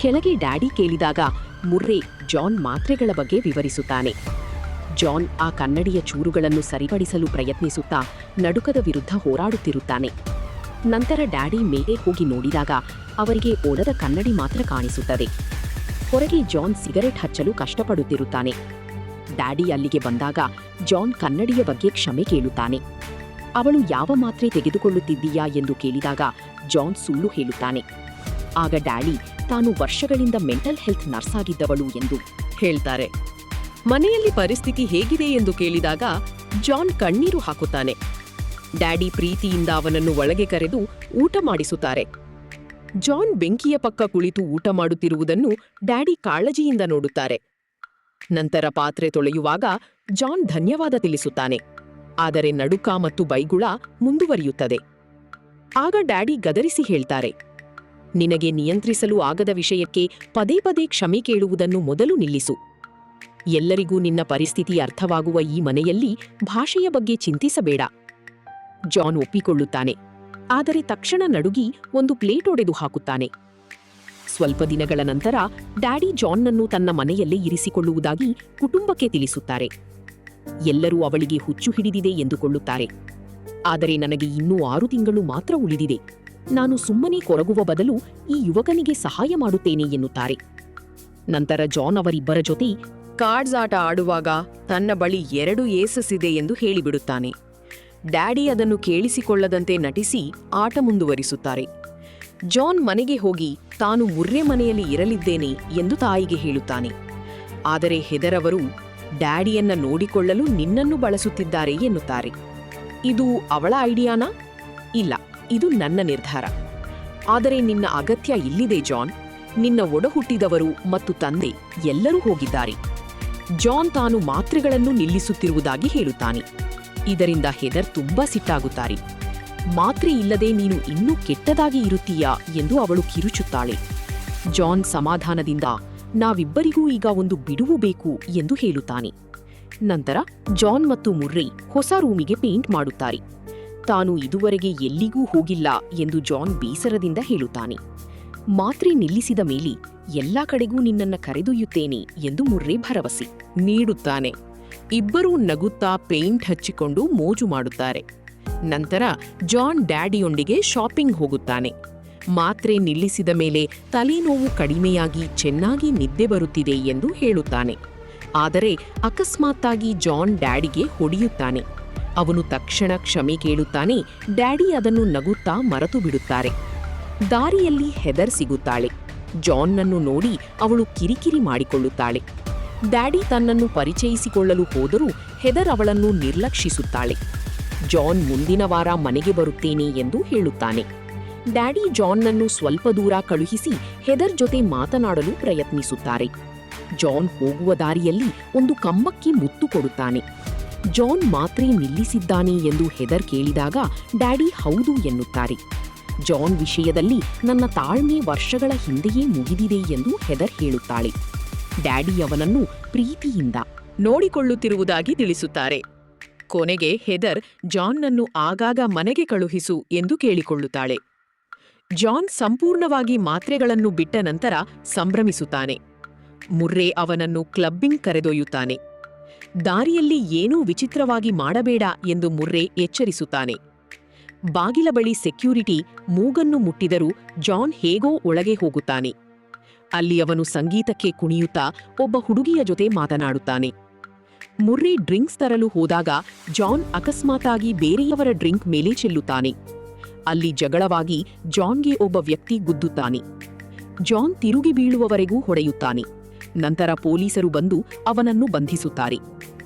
ಕೆಳಗೆ ಡ್ಯಾಡಿ ಕೇಳಿದಾಗ ಮುರ್ರೆ ಜಾನ್ ಮಾತ್ರೆಗಳ ಬಗ್ಗೆ ವಿವರಿಸುತ್ತಾನೆ. ಜಾನ್ ಆ ಕನ್ನಡಿಯ ಚೂರುಗಳನ್ನು ಸರಿಪಡಿಸಲು ಪ್ರಯತ್ನಿಸುತ್ತಾ ನಡುಕದ ವಿರುದ್ಧ ಹೋರಾಡುತ್ತಿರುತ್ತಾನೆ. ನಂತರ ಡ್ಯಾಡಿ ಮೇಲೆ ಹೋಗಿ ನೋಡಿದಾಗ ಅವರಿಗೆ ಒಡೆದ ಕನ್ನಡಿ ಮಾತ್ರ ಕಾಣಿಸುತ್ತದೆ. ಹೊರಗೆ ಜಾನ್ ಸಿಗರೆಟ್ ಹಚ್ಚಲು ಕಷ್ಟಪಡುತ್ತಿರುತ್ತಾನೆ. ಡ್ಯಾಡಿ ಅಲ್ಲಿಗೆ ಬಂದಾಗ ಜಾನ್ ಕನ್ನಡಿಯ ಬಗ್ಗೆ ಕ್ಷಮೆ ಕೇಳುತ್ತಾನೆ. ಅವಳು ಯಾವ ಮಾತ್ರೆ ತೆಗೆದುಕೊಳ್ಳುತ್ತಿದ್ದೀಯಾ ಎಂದು ಕೇಳಿದಾಗ ಜಾನ್ ಸುಳ್ಳು ಹೇಳುತ್ತಾನೆ. ಆಗ ಡ್ಯಾಡಿ ತಾನು ವರ್ಷಗಳಿಂದ ಮೆಂಟಲ್ ಹೆಲ್ತ್ ನರ್ಸ್ ಆಗಿದ್ದವಳು ಎಂದು ಹೇಳ್ತಾರೆ. ಮನೆಯಲ್ಲಿ ಪರಿಸ್ಥಿತಿ ಹೇಗಿದೆ ಎಂದು ಕೇಳಿದಾಗ ಜಾನ್ ಕಣ್ಣೀರು ಹಾಕುತ್ತಾನೆ. ಡ್ಯಾಡಿ ಪ್ರೀತಿಯಿಂದ ಅವನನ್ನು ಒಳಗೆ ಕರೆದು ಊಟ ಮಾಡಿಸುತ್ತಾರೆ. ಜಾನ್ ಬೆಂಕಿಯ ಪಕ್ಕ ಕುಳಿತು ಊಟ ಮಾಡುತ್ತಿರುವುದನ್ನು ಡ್ಯಾಡಿ ಕಾಳಜಿಯಿಂದ ನೋಡುತ್ತಾರೆ. ನಂತರ ಪಾತ್ರೆ ತೊಳೆಯುವಾಗ ಜಾನ್ ಧನ್ಯವಾದ ತಿಳಿಸುತ್ತಾನೆ. ಆದರೆ ನಡುಕ ಮತ್ತು ಬೈಗುಳ ಮುಂದುವರಿಯುತ್ತದೆ. ಆಗ ಡ್ಯಾಡಿ ಗದರಿಸಿ ಹೇಳ್ತಾರೆ, ನಿನಗೆ ನಿಯಂತ್ರಿಸಲು ಆಗದ ವಿಷಯಕ್ಕೆ ಪದೇ ಪದೇ ಕ್ಷಮೆ ಕೇಳುವುದನ್ನು ಮೊದಲು ನಿಲ್ಲಿಸು. ಎಲ್ಲರಿಗೂ ನಿನ್ನ ಪರಿಸ್ಥಿತಿ ಅರ್ಥವಾಗುವ ಈ ಮನೆಯಲ್ಲಿ ಭಾಷೆಯ ಬಗ್ಗೆ ಚಿಂತಿಸಬೇಡ. ಜಾನ್ ಒಪ್ಪಿಕೊಳ್ಳುತ್ತಾನೆ. ಆದರೆ ತಕ್ಷಣ ನಡುಗಿ ಒಂದು ಪ್ಲೇಟ್ ಒಡೆದು ಹಾಕುತ್ತಾನೆ. ಸ್ವಲ್ಪ ದಿನಗಳ ನಂತರ ಡ್ಯಾಡಿ ಜಾನ್ನನ್ನು ತನ್ನ ಮನೆಯಲ್ಲೇ ಇರಿಸಿಕೊಳ್ಳುವುದಾಗಿ ಕುಟುಂಬಕ್ಕೆ ತಿಳಿಸುತ್ತಾರೆ. ಎಲ್ಲರೂ ಅವಳಿಗೆ ಹುಚ್ಚು ಹಿಡಿದಿದೆ ಎಂದುಕೊಳ್ಳುತ್ತಾರೆ. ಆದರೆ ನನಗೆ ಇನ್ನೂ 6 ತಿಂಗಳು ಮಾತ್ರ ಉಳಿದಿದೆ. ನಾನು ಸುಮ್ಮನೆ ಕೊರಗುವ ಬದಲು ಈ ಯುವಕನಿಗೆ ಸಹಾಯ ಮಾಡುತ್ತೇನೆ ಎನ್ನುತ್ತಾರೆ. ನಂತರ ಜಾನ್ ಅವರಿಬ್ಬರ ಜೊತೆ ಕಾರ್ಡ್ಸ್ ಆಟ ಆಡುವಾಗ ತನ್ನ ಬಳಿ 2 ಏಸಸ್ ಇದೆ ಎಂದು ಹೇಳಿಬಿಡುತ್ತಾನೆ. ಡ್ಯಾಡಿ ಅದನ್ನು ಕೇಳಿಸಿಕೊಳ್ಳದಂತೆ ನಟಿಸಿ ಆಟ ಮುಂದುವರಿಸುತ್ತಾರೆ. ಜಾನ್ ಮನೆಗೆ ಹೋಗಿ ತಾನು ಮುರ್ರೆ ಮನೆಯಲ್ಲಿ ಇರಲಿದ್ದೇನೆ ಎಂದು ತಾಯಿಗೆ ಹೇಳುತ್ತಾನೆ. ಆದರೆ ಹೆದರ್ ಅವರು ಡ್ಯಾಡಿಯನ್ನ ನೋಡಿಕೊಳ್ಳಲು ನಿನ್ನನ್ನು ಬಳಸುತ್ತಿದ್ದಾರೆ ಎನ್ನುತ್ತಾರೆ. ಇದು ಅವಳ ಐಡಿಯಾನಾ? ಇಲ್ಲ, ಇದು ನನ್ನ ನಿರ್ಧಾರ. ಆದರೆ ನಿನ್ನ ಅಗತ್ಯ ಇಲ್ಲಿದೆ ಜಾನ್. ನಿನ್ನ ಒಡಹುಟ್ಟಿದವರು ಮತ್ತು ತಂದೆ ಎಲ್ಲರೂ ಹೋಗಿದ್ದಾರೆ. ಜಾನ್ ತಾನು ಮಾತ್ರೆಗಳನ್ನು ನಿಲ್ಲಿಸುತ್ತಿರುವುದಾಗಿ ಹೇಳುತ್ತಾನೆ. ಇದರಿಂದ ಹೆದರ್ ತುಂಬಾ ಸಿಟ್ಟಾಗುತ್ತಾರೆ. ಮಾತ್ರೆ ಇಲ್ಲದೆ ನೀನು ಇನ್ನೂ ಕೆಟ್ಟದಾಗಿ ಇರುತ್ತೀಯಾ ಎಂದು ಅವಳು ಕಿರುಚುತ್ತಾಳೆ. ಜಾನ್ ಸಮಾಧಾನದಿಂದ ನಾವಿಬ್ಬರಿಗೂ ಈಗ ಒಂದು ಬಿಡುವು ಬೇಕು ಎಂದು ಹೇಳುತ್ತಾನೆ. ನಂತರ ಜಾನ್ ಮತ್ತು ಮುರ್ರೆ ಹೊಸ ರೂಮಿಗೆ ಪೇಂಟ್ ಮಾಡುತ್ತಾರೆ. ತಾನು ಇದುವರೆಗೆ ಎಲ್ಲಿಗೂ ಹೋಗಿಲ್ಲ ಎಂದು ಜಾನ್ ಬೇಸರದಿಂದ ಹೇಳುತ್ತಾನೆ. ಮಾತ್ರೆ ನಿಲ್ಲಿಸಿದ ಮೇಲೆ ಎಲ್ಲಾ ಕಡೆಗೂ ನಿನ್ನನ್ನ ಕರೆದೊಯ್ಯುತ್ತೇನೆ ಎಂದು ಮುರ್ರೆ ಭರವಸೆ ನೀಡುತ್ತಾನೆ. ಇಬ್ಬರೂ ನಗುತ್ತಾ ಪೇಂಟ್ ಹಚ್ಚಿಕೊಂಡು ಮೋಜು ಮಾಡುತ್ತಾರೆ. ನಂತರ ಜಾನ್ ಡ್ಯಾಡಿಯೊಂದಿಗೆ ಶಾಪಿಂಗ್ ಹೋಗುತ್ತಾನೆ. ಮಾತ್ರೆ ನಿಲ್ಲಿಸಿದ ಮೇಲೆ ತಲೆನೋವು ಕಡಿಮೆಯಾಗಿ ಚೆನ್ನಾಗಿ ನಿದ್ದೆ ಬರುತ್ತಿದೆ ಎಂದು ಹೇಳುತ್ತಾನೆ. ಆದರೆ ಅಕಸ್ಮಾತ್ತಾಗಿ ಜಾನ್ ಡ್ಯಾಡಿಗೆ ಹೊಡೆಯುತ್ತಾನೆ. ಅವನು ತಕ್ಷಣ ಕ್ಷಮೆ ಕೇಳುತ್ತಾನೆ. ಡ್ಯಾಡಿ ಅದನ್ನು ನಗುತ್ತಾ ಮರೆತು ಬಿಡುತ್ತಾರೆ. ದಾರಿಯಲ್ಲಿ ಹೆದರ್ ಸಿಗುತ್ತಾಳೆ. ಜಾನ್ನನ್ನು ನೋಡಿ ಅವಳು ಕಿರಿಕಿರಿ ಮಾಡಿಕೊಳ್ಳುತ್ತಾಳೆ. ಡ್ಯಾಡಿ ತನ್ನನ್ನು ಪರಿಚಯಿಸಿಕೊಳ್ಳಲು ಹೋದರೂ ಹೆದರ್ ಅವಳನ್ನು ನಿರ್ಲಕ್ಷಿಸುತ್ತಾಳೆ. ಜಾನ್ ಮುಂದಿನ ವಾರ ಮನೆಗೆ ಬರುತ್ತೇನೆ ಎಂದು ಹೇಳುತ್ತಾನೆ. ಡ್ಯಾಡಿ ಜಾನ್ನನ್ನು ಸ್ವಲ್ಪ ದೂರ ಕಳುಹಿಸಿ ಹೆದರ್ ಜೊತೆ ಮಾತನಾಡಲು ಪ್ರಯತ್ನಿಸುತ್ತಾರೆ. ಜಾನ್ ಹೋಗುವ ದಾರಿಯಲ್ಲಿ ಒಂದು ಕಂಬಕ್ಕೆ ಮುತ್ತು ಕೊಡುತ್ತಾನೆ. ಜಾನ್ ಮಾತ್ರೆ ನಿಲ್ಲಿಸಿದ್ದಾನೆ ಎಂದು ಹೆದರ್ ಕೇಳಿದಾಗ ಡ್ಯಾಡಿ ಹೌದು ಎನ್ನುತ್ತಾರೆ. ಜಾನ್ ವಿಷಯದಲ್ಲಿ ನನ್ನ ತಾಳ್ಮೆ ವರ್ಷಗಳ ಹಿಂದೆಯೇ ಮುಗಿದಿದೆ ಎಂದು ಹೆದರ್ ಹೇಳುತ್ತಾಳೆ. ಡ್ಯಾಡಿ ಅವನನ್ನು ಪ್ರೀತಿಯಿಂದ ನೋಡಿಕೊಳ್ಳುತ್ತಿರುವುದಾಗಿ ತಿಳಿಸುತ್ತಾರೆ. ಕೊನೆಗೆ ಹೆದರ್ ಜಾನ್ನನ್ನು ಆಗಾಗ ಮನೆಗೆ ಕಳುಹಿಸು ಎಂದು ಕೇಳಿಕೊಳ್ಳುತ್ತಾಳೆ. ಜಾನ್ ಸಂಪೂರ್ಣವಾಗಿ ಮಾತ್ರೆಗಳನ್ನು ಬಿಟ್ಟ ನಂತರ ಸಂಭ್ರಮಿಸುತ್ತಾನೆ. ಮುರ್ರೆ ಅವನನ್ನು ಕ್ಲಬ್ಬಿಂಗ್ ಕರೆದೊಯ್ಯುತ್ತಾನೆ. ದಾರಿಯಲ್ಲಿ ಏನೂ ವಿಚಿತ್ರವಾಗಿ ಮಾಡಬೇಡ ಎಂದು ಮುರ್ರೆ ಎಚ್ಚರಿಸುತ್ತಾನೆ. ಬಾಗಿಲ ಬಳಿ ಸೆಕ್ಯೂರಿಟಿ ಮೂಗನ್ನು ಮುಟ್ಟಿದರೂ ಜಾನ್ ಹೇಗೋ ಒಳಗೆ ಹೋಗುತ್ತಾನೆ. ಅಲ್ಲಿ ಅವನು ಸಂಗೀತಕ್ಕೆ ಕುಣಿಯುತ್ತಾ ಒಬ್ಬ ಹುಡುಗಿಯ ಜೊತೆ ಮಾತನಾಡುತ್ತಾನೆ. ಮುರ್ರೆ ಡ್ರಿಂಕ್ಸ್ ತರಲು ಹೋದಾಗ ಜಾನ್ ಅಕಸ್ಮಾತಾಗಿ ಬೇರೆಯವರ ಡ್ರಿಂಕ್ ಮೇಲೆ ಚೆಲ್ಲುತ್ತಾನೆ. ಅಲ್ಲಿ ಜಗಳವಾಗಿ ಜಾನ್ಗೆ ಒಬ್ಬ ವ್ಯಕ್ತಿ ಗುದ್ದುತ್ತಾನೆ. ಜಾನ್ ತಿರುಗಿ ಬೀಳುವವರೆಗೂ ಹೊಡೆಯುತ್ತಾನೆ. ನಂತರ ಪೊಲೀಸರು ಬಂದು ಅವನನ್ನು ಬಂಧಿಸುತ್ತಾರೆ.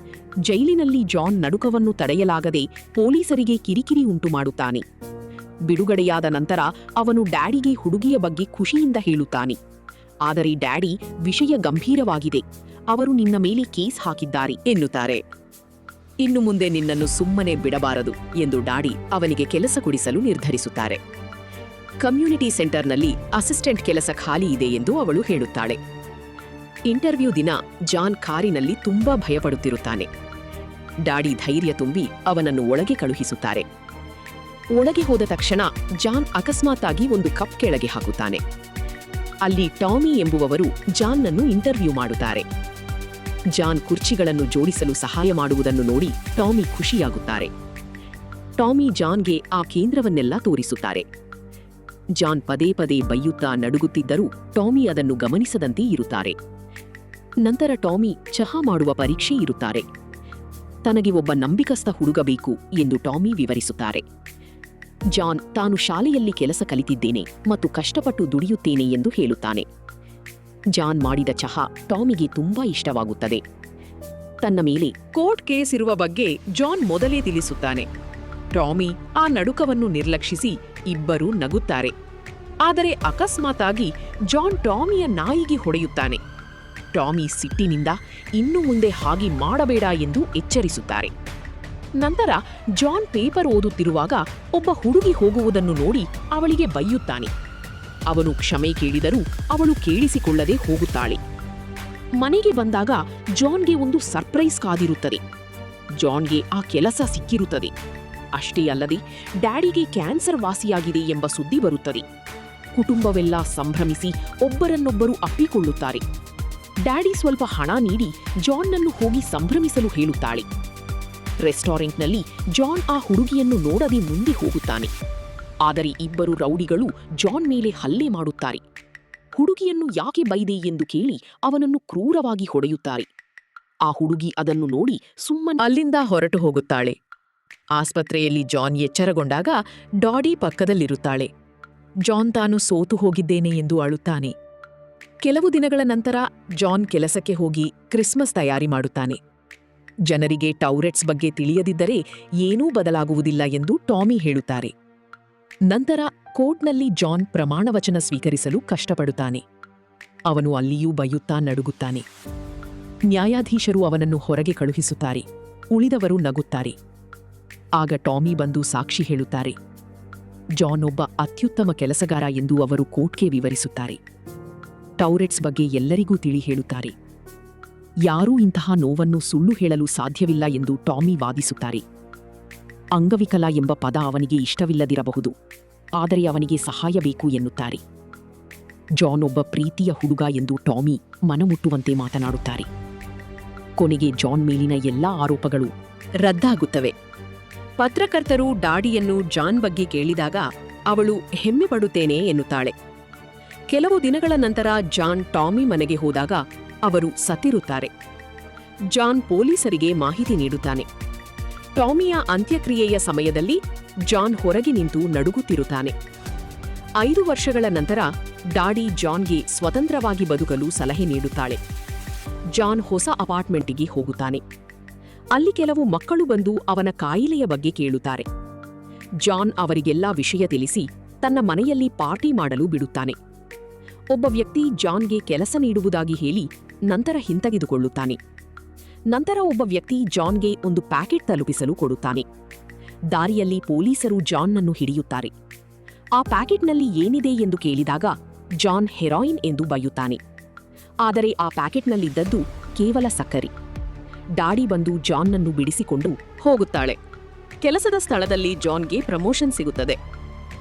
ಜೈಲಿನಲ್ಲಿ ಜಾನ್ ನಡುಕವನ್ನು ತಡೆಯಲಾಗದೆ ಪೊಲೀಸರಿಗೆ ಕಿರಿಕಿರಿ ಉಂಟುಮಾಡುತ್ತಾನೆ. ಬಿಡುಗಡೆಯಾದ ನಂತರ ಅವನು ಡ್ಯಾಡಿಗೆ ಹುಡುಗಿಯ ಬಗ್ಗೆ ಖುಷಿಯಿಂದ ಹೇಳುತ್ತಾನೆ. ಆದರೆ ಡ್ಯಾಡಿ, ವಿಷಯ ಗಂಭೀರವಾಗಿದೆ, ಅವರು ನಿನ್ನ ಮೇಲೆ ಕೇಸ್ ಹಾಕಿದ್ದಾರೆ ಎನ್ನುತ್ತಾರೆ. ಇನ್ನು ಮುಂದೆ ನಿನ್ನನ್ನು ಸುಮ್ಮನೆ ಬಿಡಬಾರದು ಎಂದು ಡ್ಯಾಡಿ ಅವನಿಗೆ ಕೆಲಸ ಕೊಡಿಸಲು ನಿರ್ಧರಿಸುತ್ತಾರೆ. ಕಮ್ಯುನಿಟಿ ಸೆಂಟರ್ನಲ್ಲಿ ಅಸಿಸ್ಟೆಂಟ್ ಕೆಲಸ ಖಾಲಿ ಇದೆ ಎಂದು ಅವಳು ಹೇಳುತ್ತಾಳೆ. ಇಂಟರ್ವ್ಯೂ ದಿನ ಜಾನ್ ಕಾರಿನಲ್ಲಿ ತುಂಬಾ ಭಯಪಡುತ್ತಿರುತ್ತಾನೆ. ಡ್ಯಾಡಿ ಧೈರ್ಯ ತುಂಬಿ ಅವನನ್ನು ಒಳಗೆ ಕಳುಹಿಸುತ್ತಾರೆ. ಒಳಗೆ ಹೋದ ತಕ್ಷಣ ಜಾನ್ ಅಕಸ್ಮಾತ್ತಾಗಿ ಒಂದು ಕಪ್ ಕೆಳಗೆ ಹಾಕುತ್ತಾನೆ. ಅಲ್ಲಿ ಟಾಮಿ ಎಂಬುವವರು ಜಾನ್ನನ್ನು ಇಂಟರ್ವ್ಯೂ ಮಾಡುತ್ತಾರೆ. ಜಾನ್ ಕುರ್ಚಿಗಳನ್ನು ಜೋಡಿಸಲು ಸಹಾಯ ಮಾಡುವುದನ್ನು ನೋಡಿ ಟಾಮಿ ಖುಷಿಯಾಗುತ್ತಾರೆ. ಟಾಮಿ ಜಾನ್ಗೆ ಆ ಕೇಂದ್ರವನ್ನೆಲ್ಲ ತೋರಿಸುತ್ತಾರೆ. ಜಾನ್ ಪದೇ ಪದೇ ಬೈಯುತ್ತಾ ನಡುಗುತ್ತಿದ್ದರೂ ಟಾಮಿ ಅದನ್ನು ಗಮನಿಸದಂತೆ ಇರುತ್ತಾರೆ. ನಂತರ ಟಾಮಿ ಚಹಾ ಮಾಡುವ ಪರೀಕ್ಷೆ ಇರುತ್ತಾರೆ. ತನಗೆ ಒಬ್ಬ ನಂಬಿಕಸ್ಥ ಹುಡುಗ ಬೇಕು ಎಂದು ಟಾಮಿ ವಿವರಿಸುತ್ತಾರೆ. ಜಾನ್ ತಾನು ಶಾಲೆಯಲ್ಲಿ ಕೆಲಸ ಕಲಿತಿದ್ದೇನೆ ಮತ್ತು ಕಷ್ಟಪಟ್ಟು ದುಡಿಯುತ್ತೇನೆ ಎಂದು ಹೇಳುತ್ತಾನೆ. ಜಾನ್ ಮಾಡಿದ ಚಹಾ ಟಾಮಿಗೆ ತುಂಬಾ ಇಷ್ಟವಾಗುತ್ತದೆ. ತನ್ನ ಮೇಲೆ ಕೋರ್ಟ್ ಕೇಸ್ ಇರುವ ಬಗ್ಗೆ ಜಾನ್ ಮೊದಲೇ ತಿಳಿಸುತ್ತಾನೆ. ಟಾಮಿ ಆ ನಡುಕವನ್ನು ನಿರ್ಲಕ್ಷಿಸಿ ಇಬ್ಬರೂ ನಗುತ್ತಾರೆ. ಆದರೆ ಅಕಸ್ಮಾತಾಗಿ ಜಾನ್ ಟಾಮಿಯ ನಾಯಿಗೆ ಹೊಡೆಯುತ್ತಾನೆ. ಟಾಮಿ ಸಿಟ್ಟಿನಿಂದ ಇನ್ನು ಮುಂದೆ ಹಾಗೆ ಮಾಡಬೇಡ ಎಂದು ಎಚ್ಚರಿಸುತ್ತಾರೆ. ನಂತರ ಜಾನ್ ಪೇಪರ್ ಓದುತ್ತಿರುವಾಗ ಒಬ್ಬ ಹುಡುಗಿ ಹೋಗುವುದನ್ನು ನೋಡಿ ಅವಳಿಗೆ ಬೈಯುತ್ತಾನೆ. ಅವನು ಕ್ಷಮೆ ಕೇಳಿದರೂ ಅವಳು ಕೇಳಿಸಿಕೊಳ್ಳದೆ ಹೋಗುತ್ತಾಳೆ. ಮನೆಗೆ ಬಂದಾಗ ಜಾನ್ಗೆ ಒಂದು ಸರ್ಪ್ರೈಸ್ ಕಾದಿರುತ್ತದೆ. ಜಾನ್ಗೆ ಆ ಕೆಲಸ ಸಿಕ್ಕಿರುತ್ತದೆ. ಅಷ್ಟೇ ಅಲ್ಲದೆ ಡ್ಯಾಡಿಗೆ ಕ್ಯಾನ್ಸರ್ ವಾಸಿಯಾಗಿದೆ ಎಂಬ ಸುದ್ದಿ ಬರುತ್ತದೆ. ಕುಟುಂಬವೆಲ್ಲ ಸಂಭ್ರಮಿಸಿ ಒಬ್ಬರನ್ನೊಬ್ಬರು ಅಪ್ಪಿಕೊಳ್ಳುತ್ತಾರೆ. ಡ್ಯಾಡಿ ಸ್ವಲ್ಪ ಹಣ ನೀಡಿ ಜಾನ್ನನ್ನು ಹೋಗಿ ಸಂಭ್ರಮಿಸಲು ಹೇಳುತ್ತಾಳೆ. ರೆಸ್ಟೋರೆಂಟ್ನಲ್ಲಿ ಜಾನ್ ಆ ಹುಡುಗಿಯನ್ನು ನೋಡದೆ ಮುಂದೆ ಹೋಗುತ್ತಾನೆ. ಆದರೆ ಇಬ್ಬರು ರೌಡಿಗಳು ಜಾನ್ ಮೇಲೆ ಹಲ್ಲೆ ಮಾಡುತ್ತಾರೆ. ಹುಡುಗಿಯನ್ನು ಯಾಕೆ ಬೈದೆ ಎಂದು ಕೇಳಿ ಅವನನ್ನು ಕ್ರೂರವಾಗಿ ಹೊಡೆಯುತ್ತಾರೆ. ಆ ಹುಡುಗಿ ಅದನ್ನು ನೋಡಿ ಸುಮ್ಮನೆ ಅಲ್ಲಿಂದ ಹೊರಟು ಹೋಗುತ್ತಾಳೆ. ಆಸ್ಪತ್ರೆಯಲ್ಲಿ ಜಾನ್ ಎಚ್ಚರಗೊಂಡಾಗ ಡಾಡಿ ಪಕ್ಕದಲ್ಲಿರುತ್ತಾಳೆ. ಜಾನ್ ತಾನು ಸೋತು ಹೋಗಿದ್ದೇನೆ ಎಂದು ಅಳುತ್ತಾನೆ. ಕೆಲವು ದಿನಗಳ ನಂತರ ಜಾನ್ ಕೆಲಸಕ್ಕೆ ಹೋಗಿ ಕ್ರಿಸ್ಮಸ್ ತಯಾರಿ ಮಾಡುತ್ತಾನೆ. ಜನರಿಗೆ ಟೌರೆಟ್ಸ್ ಬಗ್ಗೆ ತಿಳಿಯದಿದ್ದರೆ ಏನೂ ಬದಲಾಗುವುದಿಲ್ಲ ಎಂದು ಟಾಮಿ ಹೇಳುತ್ತಾರೆ. ನಂತರ ಕೋರ್ಟ್ನಲ್ಲಿ ಜಾನ್ ಪ್ರಮಾಣವಚನ ಸ್ವೀಕರಿಸಲು ಕಷ್ಟಪಡುತ್ತಾನೆ. ಅವನು ಅಲ್ಲಿಯೂ ಬೈಯುತ್ತಾ ನಡುಗುತ್ತಾನೆ. ನ್ಯಾಯಾಧೀಶರು ಅವನನ್ನು ಹೊರಗೆ ಕಳುಹಿಸುತ್ತಾರೆ. ಉಳಿದವರು ನಗುತ್ತಾರೆ. ಆಗ ಟಾಮಿ ಬಂದು ಸಾಕ್ಷಿ ಹೇಳುತ್ತಾರೆ. ಜಾನ್ ಒಬ್ಬ ಅತ್ಯುತ್ತಮ ಕೆಲಸಗಾರ ಎಂದು ಅವರು ಕೋರ್ಟ್ಗೆ ವಿವರಿಸುತ್ತಾರೆ. ಟೌರೆಟ್ಸ್ ಬಗ್ಗೆ ಎಲ್ಲರಿಗೂ ತಿಳಿ ಹೇಳುತ್ತಾರೆ. ಯಾರೂ ಇಂತಹ ನೋವನ್ನು ಸುಳ್ಳು ಹೇಳಲು ಸಾಧ್ಯವಿಲ್ಲ ಎಂದು ಟಾಮಿ ವಾದಿಸುತ್ತಾರೆ. ಅಂಗವಿಕಲ ಎಂಬ ಪದ ಅವನಿಗೆ ಇಷ್ಟವಿಲ್ಲದಿರಬಹುದು, ಆದರೆ ಅವನಿಗೆ ಸಹಾಯ ಬೇಕು ಎನ್ನುತ್ತಾರೆ. ಜಾನ್ ಒಬ್ಬ ಪ್ರೀತಿಯ ಹುಡುಗ ಎಂದು ಟಾಮಿ ಮನಮುಟ್ಟುವಂತೆ ಮಾತನಾಡುತ್ತಾರೆ. ಕೊನೆಗೆ ಜಾನ್ ಮೇಲಿನ ಎಲ್ಲಾ ಆರೋಪಗಳು ರದ್ದಾಗುತ್ತವೆ. ಪತ್ರಕರ್ತರು ಡಾಡಿಯನ್ನು ಜಾನ್ ಬಗ್ಗೆ ಕೇಳಿದಾಗ ಅವಳು ಹೆಮ್ಮೆ ಪಡುತ್ತೇನೆ ಎನ್ನುತ್ತಾಳೆ. ಕೆಲವು ದಿನಗಳ ನಂತರ ಜಾನ್ ಟಾಮಿ ಮನೆಗೆ ಹೋದಾಗ ಅವರು ಸತ್ತಿರುತ್ತಾರೆ. ಜಾನ್ ಪೊಲೀಸರಿಗೆ ಮಾಹಿತಿ ನೀಡುತ್ತಾನೆ. ಟಾಮಿಯ ಅಂತ್ಯಕ್ರಿಯೆಯ ಸಮಯದಲ್ಲಿ ಜಾನ್ ಹೊರಗೆ ನಿಂತು ನಡುಗುತ್ತಿರುತ್ತಾನೆ. 5 ವರ್ಷಗಳ ನಂತರ ಡಾಡಿ ಜಾನ್ಗೆ ಸ್ವತಂತ್ರವಾಗಿ ಬದುಕಲು ಸಲಹೆ ನೀಡುತ್ತಾಳೆ. ಜಾನ್ ಹೊಸ ಅಪಾರ್ಟ್ಮೆಂಟಿಗೆ ಹೋಗುತ್ತಾನೆ. ಅಲ್ಲಿ ಕೆಲವು ಮಕ್ಕಳು ಬಂದು ಅವನ ಕಾಯಿಲೆಯ ಬಗ್ಗೆ ಕೇಳುತ್ತಾರೆ. ಜಾನ್ ಅವರಿಗೆಲ್ಲ ವಿಷಯ ತಿಳಿಸಿ ತನ್ನ ಮನೆಯಲ್ಲಿ ಪಾರ್ಟಿ ಮಾಡಲು ಬಿಡುತ್ತಾನೆ. ಒಬ್ಬ ವ್ಯಕ್ತಿ ಜಾನ್ಗೆ ಕೆಲಸ ನೀಡುವುದಾಗಿ ಹೇಳಿ ನಂತರ ಹಿಂತೆಗೆದುಕೊಳ್ಳುತ್ತಾನೆ. ನಂತರ ಒಬ್ಬ ವ್ಯಕ್ತಿ ಜಾನ್ಗೆ ಒಂದು ಪ್ಯಾಕೆಟ್ ತಲುಪಿಸಲು ಕೊಡುತ್ತಾನೆ. ದಾರಿಯಲ್ಲಿ ಪೊಲೀಸರು ಜಾನ್ನನ್ನು ಹಿಡಿಯುತ್ತಾರೆ. ಆ ಪ್ಯಾಕೆಟ್ನಲ್ಲಿ ಏನಿದೆ ಎಂದು ಕೇಳಿದಾಗ ಜಾನ್ ಹೆರಾಯಿನ್ ಎಂದು ಬೈಯುತ್ತಾನೆ. ಆದರೆ ಆ ಪ್ಯಾಕೆಟ್ನಲ್ಲಿದ್ದದ್ದು ಕೇವಲ ಸಕ್ಕರೆ. ಡಾಡಿ ಬಂದು ಜಾನ್ನನ್ನು ಬಿಡಿಸಿಕೊಂಡು ಹೋಗುತ್ತಾಳೆ. ಕೆಲಸದ ಸ್ಥಳದಲ್ಲಿ ಜಾನ್ಗೆ ಪ್ರಮೋಷನ್ ಸಿಗುತ್ತದೆ.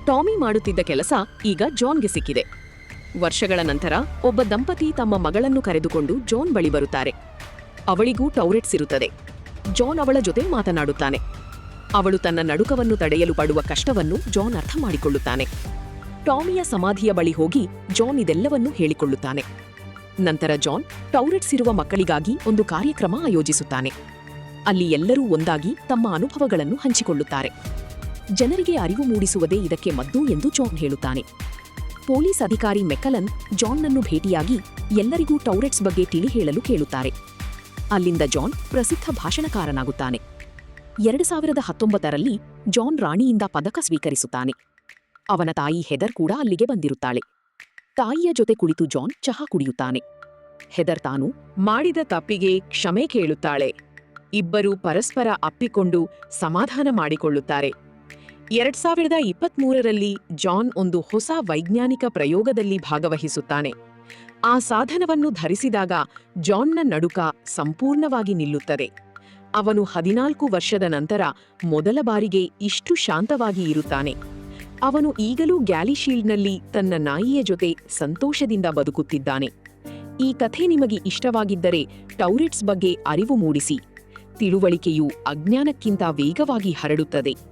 ಟಾಮಿ ಮಾಡುತ್ತಿದ್ದ ಕೆಲಸ ಈಗ ಜಾನ್ಗೆ ಸಿಕ್ಕಿದೆ. ವರ್ಷಗಳ ನಂತರ ಒಬ್ಬ ದಂಪತಿ ತಮ್ಮ ಮಗಳನ್ನು ಕರೆದುಕೊಂಡು ಜಾನ್ ಬಳಿ ಬರುತ್ತಾರೆ. ಅವಳಿಗೂ ಟೌರೆಟ್ಸ್ ಇರುತ್ತದೆ. ಜಾನ್ ಅವಳ ಜೊತೆ ಮಾತನಾಡುತ್ತಾನೆ. ಅವಳು ತನ್ನ ನಡುಕವನ್ನು ತಡೆಯಲು ಪಡುವ ಕಷ್ಟವನ್ನು ಜಾನ್ ಅರ್ಥ ಮಾಡಿಕೊಳ್ಳುತ್ತಾನೆ. ಟಾಮಿಯ ಸಮಾಧಿಯ ಬಳಿ ಹೋಗಿ ಜಾನ್ ಇದೆಲ್ಲವನ್ನೂ ಹೇಳಿಕೊಳ್ಳುತ್ತಾನೆ. ನಂತರ ಜಾನ್ ಟೌರೆಟ್ಸ್ ಇರುವ ಮಕ್ಕಳಿಗಾಗಿ ಒಂದು ಕಾರ್ಯಕ್ರಮ ಆಯೋಜಿಸುತ್ತಾನೆ. ಅಲ್ಲಿ ಎಲ್ಲರೂ ಒಂದಾಗಿ ತಮ್ಮ ಅನುಭವಗಳನ್ನು ಹಂಚಿಕೊಳ್ಳುತ್ತಾರೆ. ಜನರಿಗೆ ಅರಿವು ಮೂಡಿಸುವುದೇ ಇದಕ್ಕೆ ಮದ್ದು ಎಂದು ಜಾನ್ ಹೇಳುತ್ತಾನೆ. ಪೊಲೀಸ್ ಅಧಿಕಾರಿ ಮೆಕಲನ್ ಜಾನ್ನನ್ನು ಭೇಟಿಯಾಗಿ ಎಲ್ಲರಿಗೂ ಟೌರೆಟ್ಸ್ ಬಗ್ಗೆ ತಿಳಿ ಹೇಳಲು ಕೇಳುತ್ತಾರೆ. ಅಲ್ಲಿಂದ ಜಾನ್ ಪ್ರಸಿದ್ಧ ಭಾಷಣಕಾರನಾಗುತ್ತಾನೆ. 2019ರಲ್ಲಿ ಜಾನ್ ರಾಣಿಯಿಂದ ಪದಕ ಸ್ವೀಕರಿಸುತ್ತಾನೆ. ಅವನ ತಾಯಿ ಹೆದರ್ ಕೂಡ ಅಲ್ಲಿಗೆ ಬಂದಿರುತ್ತಾಳೆ. ತಾಯಿಯ ಜೊತೆ ಕುಳಿತು ಜಾನ್ ಚಹಾ ಕುಡಿಯುತ್ತಾನೆ. ಹೆದರ್ ತಾನು ಮಾಡಿದ ತಪ್ಪಿಗೆ ಕ್ಷಮೆ ಕೇಳುತ್ತಾಳೆ. ಇಬ್ಬರೂ ಪರಸ್ಪರ ಅಪ್ಪಿಕೊಂಡು ಸಮಾಧಾನ ಮಾಡಿಕೊಳ್ಳುತ್ತಾರೆ. 2023ರಲ್ಲಿ ಜಾನ್ ಒಂದು ಹೊಸ ವೈಜ್ಞಾನಿಕ ಪ್ರಯೋಗದಲ್ಲಿ ಭಾಗವಹಿಸುತ್ತಾನೆ. ಆ ಸಾಧನವನ್ನು ಧರಿಸಿದಾಗ ಜಾನ್ನ ನಡುಕ ಸಂಪೂರ್ಣವಾಗಿ ನಿಲ್ಲುತ್ತದೆ. ಅವನು 14 ವರ್ಷದ ನಂತರ ಮೊದಲ ಬಾರಿಗೆ ಇಷ್ಟು ಶಾಂತವಾಗಿ ಇರುತ್ತಾನೆ. ಅವನು ಈಗಲೂ ಗ್ಯಾಲಿಶೀಲ್ಡ್ನಲ್ಲಿ ತನ್ನ ನಾಯಿಯ ಜೊತೆ ಸಂತೋಷದಿಂದ ಬದುಕುತ್ತಿದ್ದಾನೆ. ಈ ಕಥೆ ನಿಮಗೆ ಇಷ್ಟವಾಗಿದ್ದರೆ ಟೌರೆಟ್ಸ್ ಬಗ್ಗೆ ಅರಿವು ಮೂಡಿಸಿ. ತಿಳುವಳಿಕೆಯು ಅಜ್ಞಾನಕ್ಕಿಂತ ವೇಗವಾಗಿ ಹರಡುತ್ತದೆ.